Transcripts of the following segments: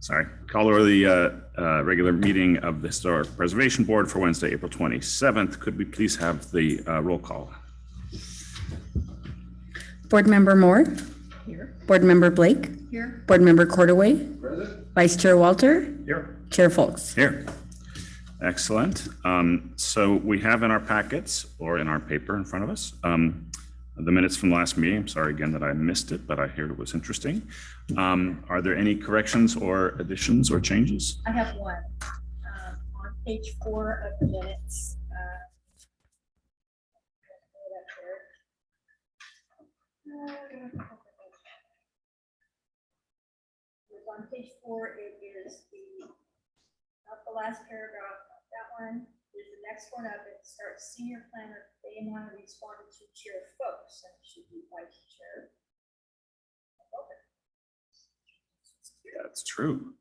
Sorry, call over the regular meeting of the Historic Preservation Board for Wednesday, April 27th. Could we please have the roll call? Board Member Moore? Here. Board Member Blake? Here. Board Member Cordaway? Present. Vice Chair Walter? Here. Chair Folks? Here. Excellent. So we have in our packets or in our paper in front of us the minutes from the last meeting. I'm sorry again that I missed it, but I heard it was interesting. Are there any corrections or additions or changes? I have one on page 4 of the minutes. On page 4, it is not the last paragraph, that one is the next one up. It starts senior planner Damon responded to Chair Folks, and it should be Vice Chair. Yeah, it's true.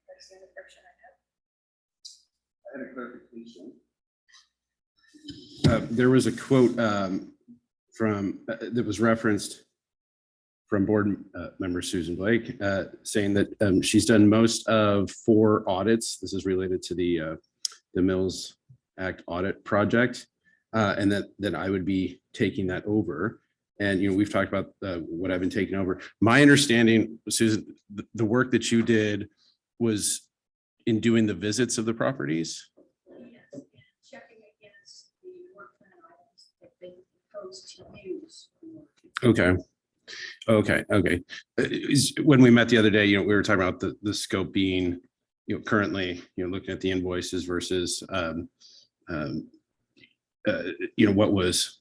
That's the only correction I had a clarification. There was a quote from that was referenced from board member Susan Blake saying that she's done most of 4 audits. This is related to the Mills Act audit project, and that I would be taking that over. And we've talked about what I've been taking over. My understanding, Susan, the work that you did was in doing the visits of the properties. Yes, and checking against the work plan items that they proposed to use. Okay. When we met the other day, we were talking about the scope being, currently, looking at the invoices versus, what was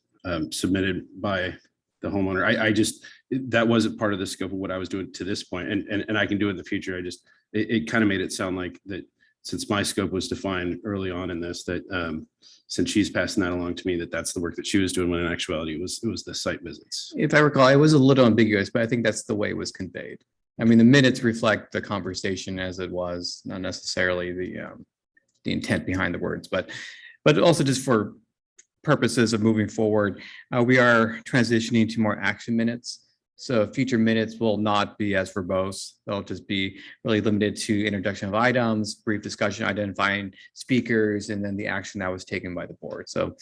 submitted by the homeowner. I just, that wasn't part of the scope of what I was doing to this point, and I can do it in the future. It kind of made it sound like that since my scope was defined early on in this, that since she's passing that along to me, that's the work that she was doing, when in actuality it was the site visits. If I recall, it was a little ambiguous, but I think that's the way it was conveyed. I mean, the minutes reflect the conversation as it was, not necessarily the intent behind the words, but also just for purposes of moving forward, we are transitioning to more action minutes. So future minutes will not be as verbose. They'll just be really limited to introduction of items, brief discussion, identifying speakers, and then the action that was taken by the board. So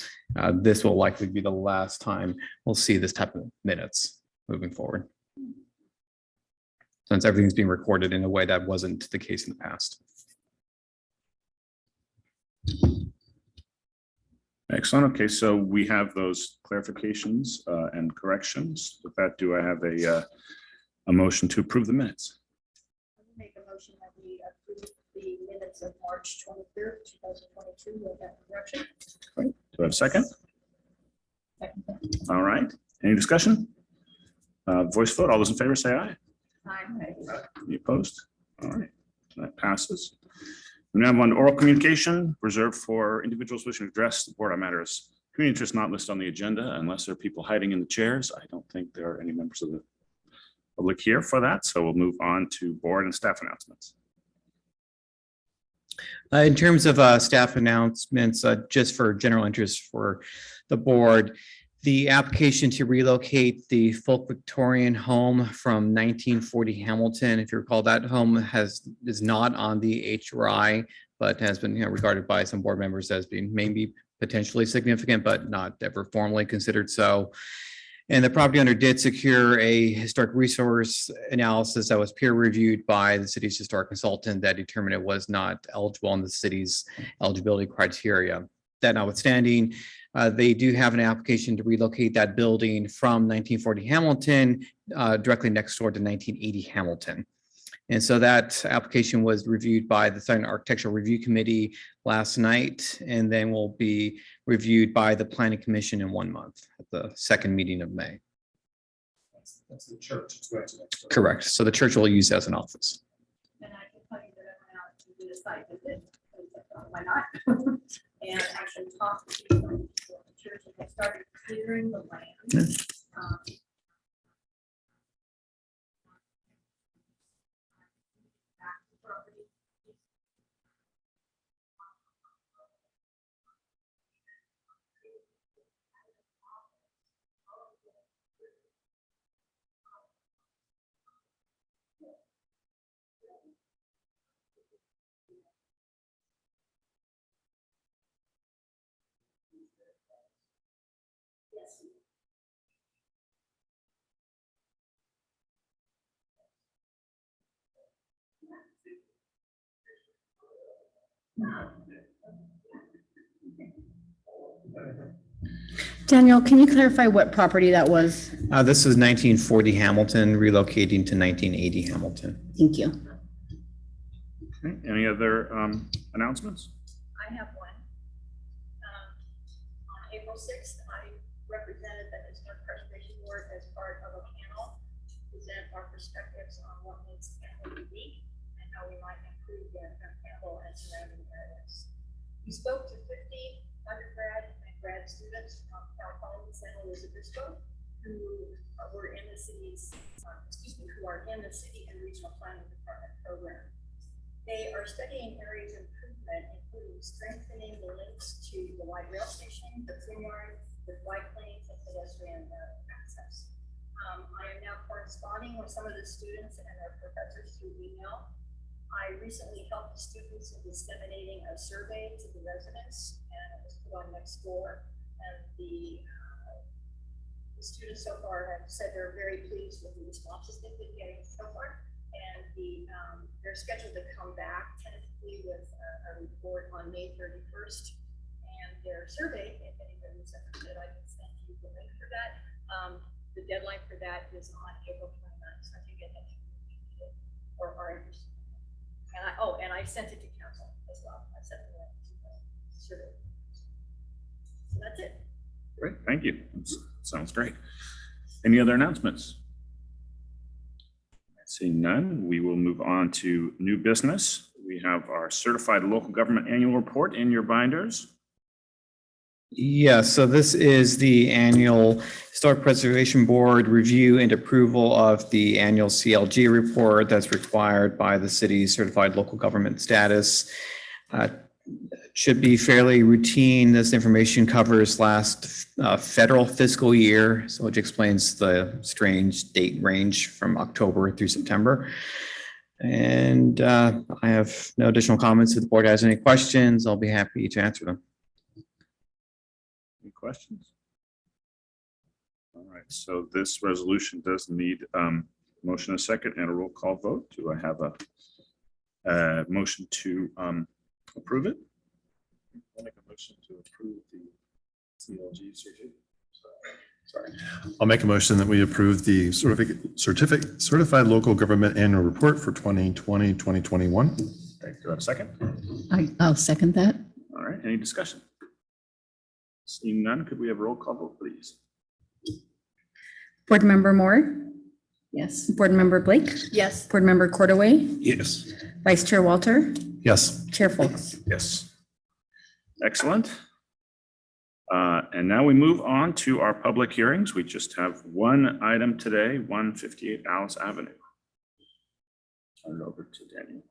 this will likely be the last time we'll see this type of minutes moving forward, since everything's being recorded in a way that wasn't the case in the past. Excellent. Okay, so we have those clarifications and corrections. With that, do I have a motion to approve the minutes? I make a motion that we approve the minutes of March 23rd, 2022 with that correction. Right. Do I have a second? Second. All right. Any discussion? Voice vote. All those in favor say aye. Aye. Any opposed? All right. That passes. We now have one oral communication reserved for individuals wishing to address the board on matters of community interest not listed on the agenda, unless there are people hiding in the chairs. I don't think there are any members of the public here for that. So we'll move on to board and staff announcements. In terms of staff announcements, just for general interest for the board, the application to relocate the Folk Victorian home from 1940 Hamilton, if you recall, that home is not on the HRI, but has been regarded by some board members as being maybe potentially significant, but not ever formally considered so. And the property owner did secure a historic resource analysis that was peer reviewed by the city's historic consultant that determined it was not eligible on the city's eligibility criteria. That notwithstanding, they do have an application to relocate that building from 1940 Hamilton directly next door to 1980 Hamilton. And so that application was reviewed by the Southern Architectural Review Committee last night, and then will be reviewed by the Planning Commission in 1 month at the second meeting of May. That's the church. Correct. So the church will use it as an office. And I can tell you that I went out to do the site visit. Why not? And actually talked to the church, and they started clearing the land. Daniel, can you clarify what property that was? This is 1940 Hamilton relocating to 1980 Hamilton. Thank you. Okay, any other announcements? I have one. On April 6th, I represented the Historic Preservation Board as part of a panel to present our perspectives on what makes Campbell unique and how we might improve Campbell and surrounding areas. We spoke to 50 undergrad and grad students from Cal Poly San Luis Obispo who were in the city's, who are in the city and regional planning department program. They are studying areas of improvement, including strengthening the links to the light rail station, the Twin Yard, with bike lanes and pedestrian access. I am now corresponding with some of the students and their professors through email. I recently helped the students in disseminating a survey to the residents, and it was put on Nextdoor. And the students so far have said they're very pleased with the responses they've been getting so far. And they're scheduled to come back tentatively with a report on May 31st. And their survey, if anybody's interested, I can send you the link for that. The deadline for that is on April 29th, so I think it or are interested. And I sent it to council as well. I sent it to the survey. So that's it. Great, thank you. Sounds great. Any other announcements? Seeing none, we will move on to new business. We have our certified local government annual report in your binders. Yeah, so this is the annual Historic Preservation Board review and approval of the annual CLG report that's required by the city's certified local government status. Should be fairly routine. This information covers last federal fiscal year, so which explains the strange date range from October through September. And I have no additional comments. If the board has any questions, I'll be happy to answer them. Any questions? All right, so this resolution does need motion, a second, and a roll call vote. Do I have a motion to approve it? I'll make a motion to approve the CLG certificate. Sorry. I'll make a motion that we approve the certified local government annual report for 2020, 2021. Okay, do I have a second? I'll second that. All right, any discussion? Seeing none, could we have a roll call vote, please? Board Member Moore? Yes. Board Member Blake? Yes. Board Member Cordaway? Yes. Vice Chair Walter? Yes. Chair Folks? Yes. Excellent. And now we move on to our public hearings. We just have one item today, 158 Alice Avenue. Turn it over to Daniel.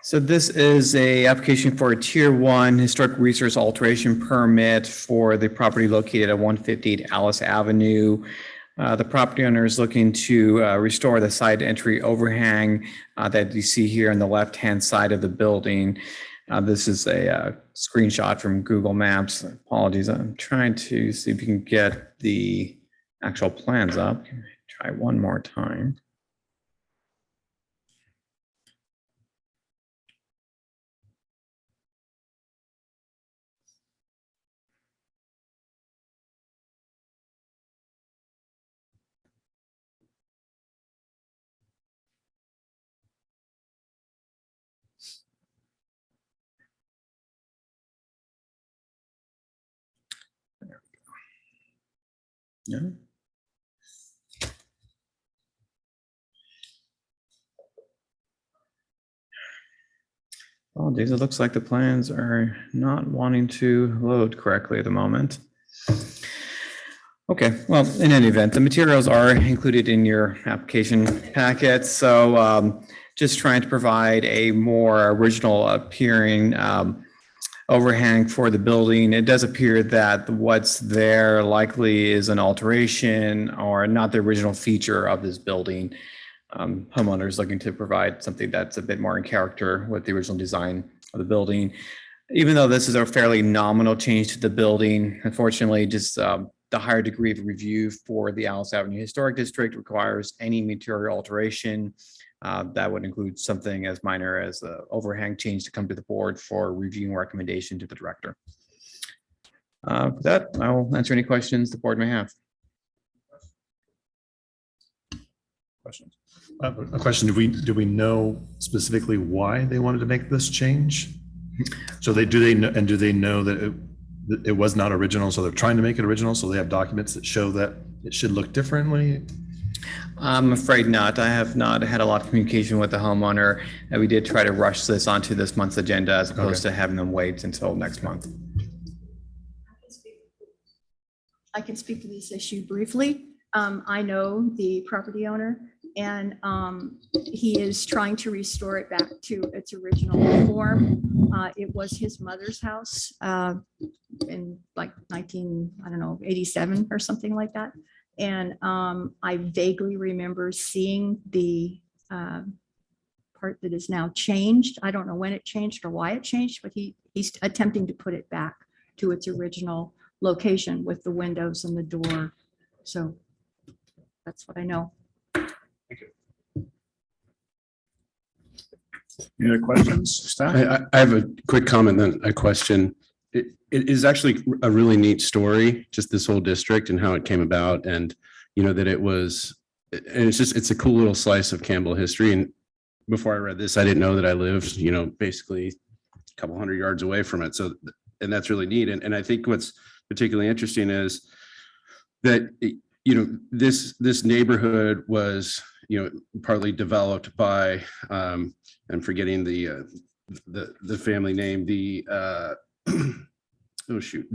So this is a application for a tier 1 historic resource alteration permit for the property located at 158 Alice Avenue. The property owner is looking to restore the side entry overhang that you see here on the left-hand side of the building. This is a screenshot from Google Maps. Apologies, I'm trying to see if you can get the actual plans up. Try one more time. Yeah. Apologies, it looks like the plans are not wanting to load correctly at the moment. Okay, well, in any event, the materials are included in your application packet, so just trying to provide a more original appearing overhang for the building. It does appear that what's there likely is an alteration or not the original feature of this building. Homeowners looking to provide something that's a bit more in character with the original design of the building. Even though this is a fairly nominal change to the building, unfortunately, just the higher degree of review for the Alice Avenue Historic District requires any material alteration. That would include something as minor as the overhang change to come to the board for reviewing recommendation to the director. For that, I will answer any questions the board may have. Questions? A question, do we know specifically why they wanted to make this change? So do they know that it was not original, so they're trying to make it original, so they have documents that show that it should look differently? I'm afraid not. I have not had a lot of communication with the homeowner. And we did try to rush this onto this month's agenda as opposed to having them wait until next month. I can speak to this issue briefly. I know the property owner, and he is trying to restore it back to its original form. It was his mother's house in like 87 or something like that. And I vaguely remember seeing the part that is now changed. I don't know when it changed or why it changed, but he's attempting to put it back to its original location with the windows and the door. So that's what I know. Any other questions, staff? I have a quick comment, then a question. It is actually a really neat story, just this whole district and how it came about, and that it was, and it's a cool little slice of Campbell history. And before I read this, I didn't know that I lived, basically a couple hundred yards away from it. So, and that's really neat. And I think what's particularly interesting is that this neighborhood was partly developed by I'm forgetting the family name, the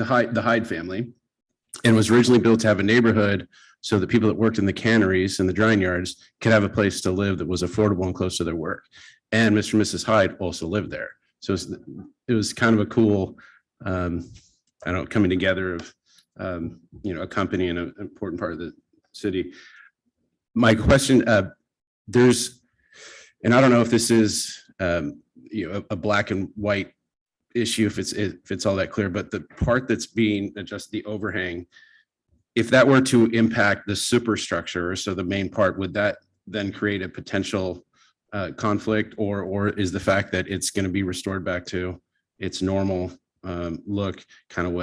Hyde family, and was originally built to have a neighborhood so that people that worked in the canneries and the drying yards could have a place to live that was affordable and close to their work. And Mr. and Mrs. Hyde also lived there. So it was kind of a cool, coming together of, a company and an important part of the city. My question, and I don't know if this is, a black and white issue, if it's all that clear, but the part that's being adjusted, the overhang, if that were to impact the superstructure, so the main part, would that then create a potential conflict, or is the fact that it's going to be restored back to its normal look kind of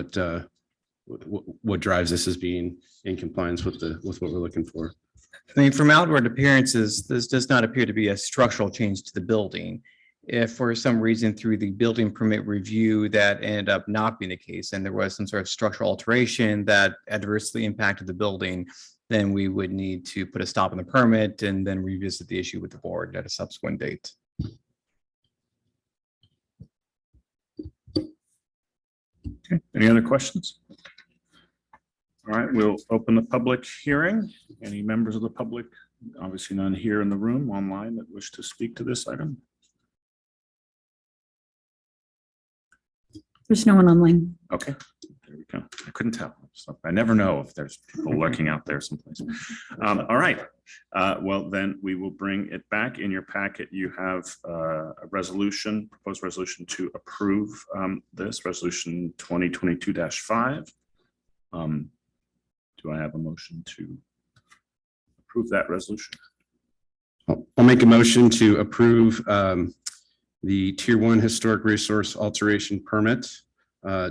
what drives this as being in compliance with what we're looking for? I mean, from outward appearances, this does not appear to be a structural change to the building. If for some reason through the building permit review that ended up not being the case, and there was some sort of structural alteration that adversely impacted the building, then we would need to put a stop on the permit and then revisit the issue with the board at a subsequent date. Okay, any other questions? All right, we'll open the public hearing. Any members of the public, obviously none here in the room, online, that wish to speak to this item? There's no one online. Okay, there we go. I couldn't tell. So I never know if there's people lurking out there someplace. All right. Well, then we will bring it back. In your packet, you have a resolution, proposed resolution to approve this resolution 2022-5. Do I have a motion to approve that resolution? I'll make a motion to approve the Tier 1 Historic Resource Alteration Permit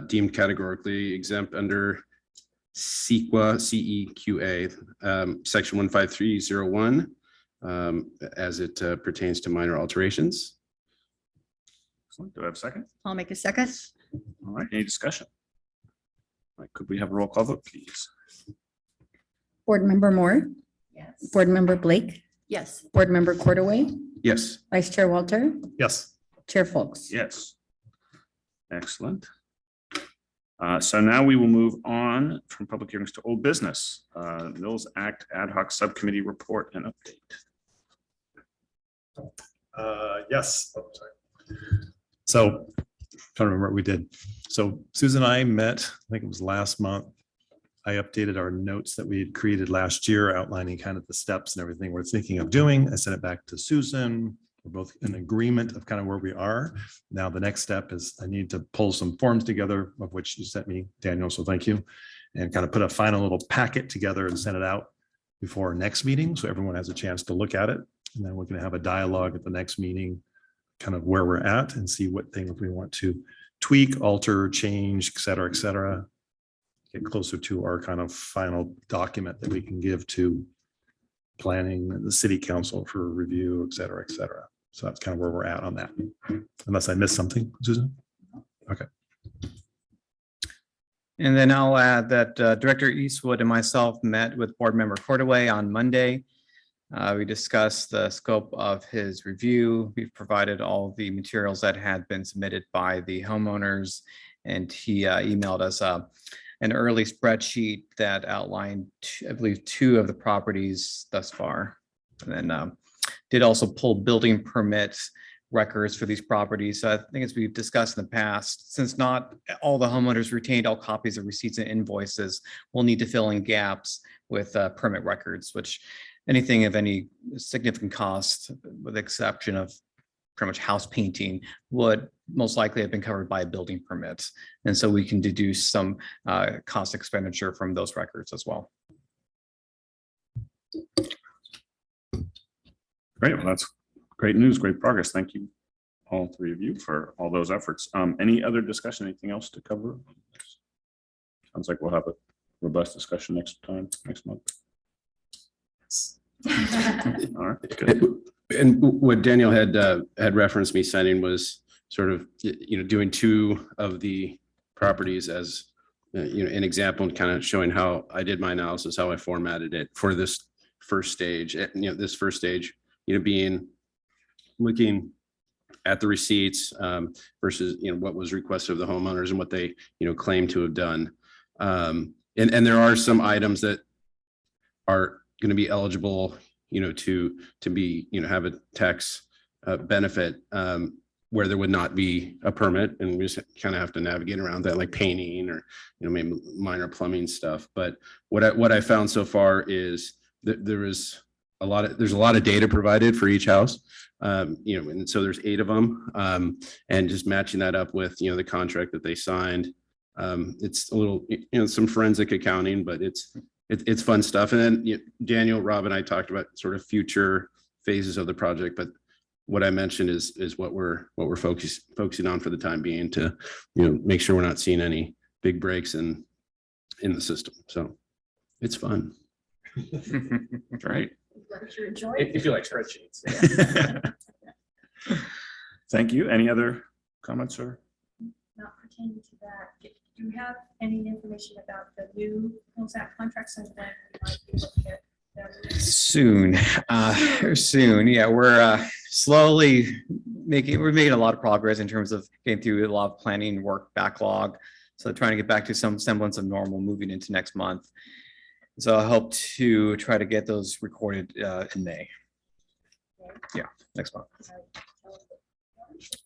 deemed categorically exempt under CEQA, Section 15301, as it pertains to minor alterations. Excellent. Do I have a second? I'll make a second. All right, any discussion? All right, could we have a roll call vote, please? Board Member Moore, Yes. Board Member Blake, Yes. Board Member Cordaway, Yes. Vice Chair Walter, Yes. Chair Folks. Yes. Excellent. So now we will move on from public hearings to old business. Mills Act Ad Hoc Subcommittee Report and Update. Yes. Oh, sorry. So trying to remember what we did. So Susan and I met, I think it was last month. I updated our notes that we had created last year, outlining kind of the steps and everything we're thinking of doing. I sent it back to Susan. We're both in agreement of kind of where we are. Now, the next step is I need to pull some forms together, of which you sent me, Daniel, so thank you. And kind of put a final little packet together and send it out before our next meeting, so everyone has a chance to look at it. And then we're going to have a dialogue at the next meeting, kind of where we're at and see what things we want to tweak, alter, change, et cetera, get closer to our kind of final document that we can give to planning and the city council for review, et cetera. So that's kind of where we're at on that. Unless I missed something, Susan? Okay. And then I'll add that Director Eastwood and myself met with Board Member Cordaway on Monday. We discussed the scope of his review. We've provided all the materials that had been submitted by the homeowners, and he emailed us an early spreadsheet that outlined, I believe, 2 of the properties thus far. And then did also pull building permits records for these properties. So I think, as we've discussed in the past, since not all the homeowners retained all copies of receipts and invoices, we'll need to fill in gaps with permit records, which anything of any significant cost, with the exception of pretty much house painting, would most likely have been covered by a building permit. And so we can deduce some cost expenditure from those records as well. Great. Well, that's great news, great progress. Thank you, all 3 of you, for all those efforts. Any other discussion, anything else to cover? Sounds like we'll have a robust discussion next month. All right, good. And what Daniel had referenced me sending was sort of, doing 2 of the properties as, an example, and kind of showing how I did my analysis, how I formatted it for this first stage. This first stage, being looking at the receipts versus, what was requested of the homeowners and what they, claim to have done. And there are some items that are going to be eligible, to be, have a tax benefit where there would not be a permit, and we just kind of have to navigate around that, like painting or, maybe minor plumbing stuff. But what I found so far is that there's a lot of data provided for each house, and so there's 8 of them, and just matching that up with, the contract that they signed. It's a little, some forensic accounting, but it's fun stuff. And then Daniel, Rob, and I talked about sort of future phases of the project, but what I mentioned is what we're focusing on for the time being to, make sure we're not seeing any big breaks in the system. So it's fun. Great. If you like spreadsheets. Thank you. Any other comments or? Not pertaining to that. Do you have any information about the new Mills Act contracts and when we might be looking at them? Soon. Yeah, we're slowly we're making a lot of progress in terms of getting through a lot of planning work backlog. So trying to get back to some semblance of normal moving into next month. So I hope to try to get those recorded in May. Yeah, next month.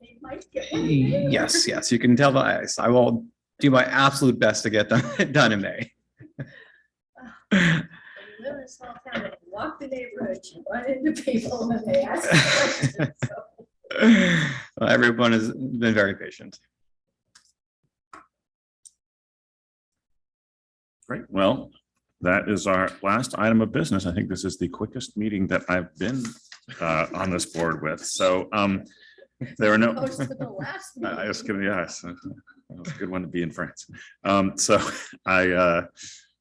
They might get one in May. Yes, you can tell by eyes. I will do my absolute best to get them done in May. When you live in a small town, and you walk the neighborhood, you run into people and they ask questions. So. Well, everyone has been very patient. Great. Well, that is our last item of business. I think this is the quickest meeting that I've been on this board with. So there are no. Opposed to the last meeting. I was gonna, yes, that was a good one to be in France. So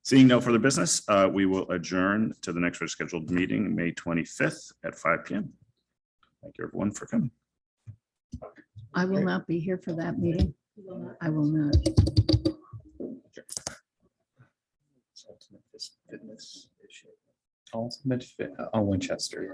seeing no further business, we will adjourn to the next scheduled meeting, May 25th at 5 p.m. Thank you, everyone, for coming. I will not be here for that meeting. I will not. Ultimate Fit, Winchester.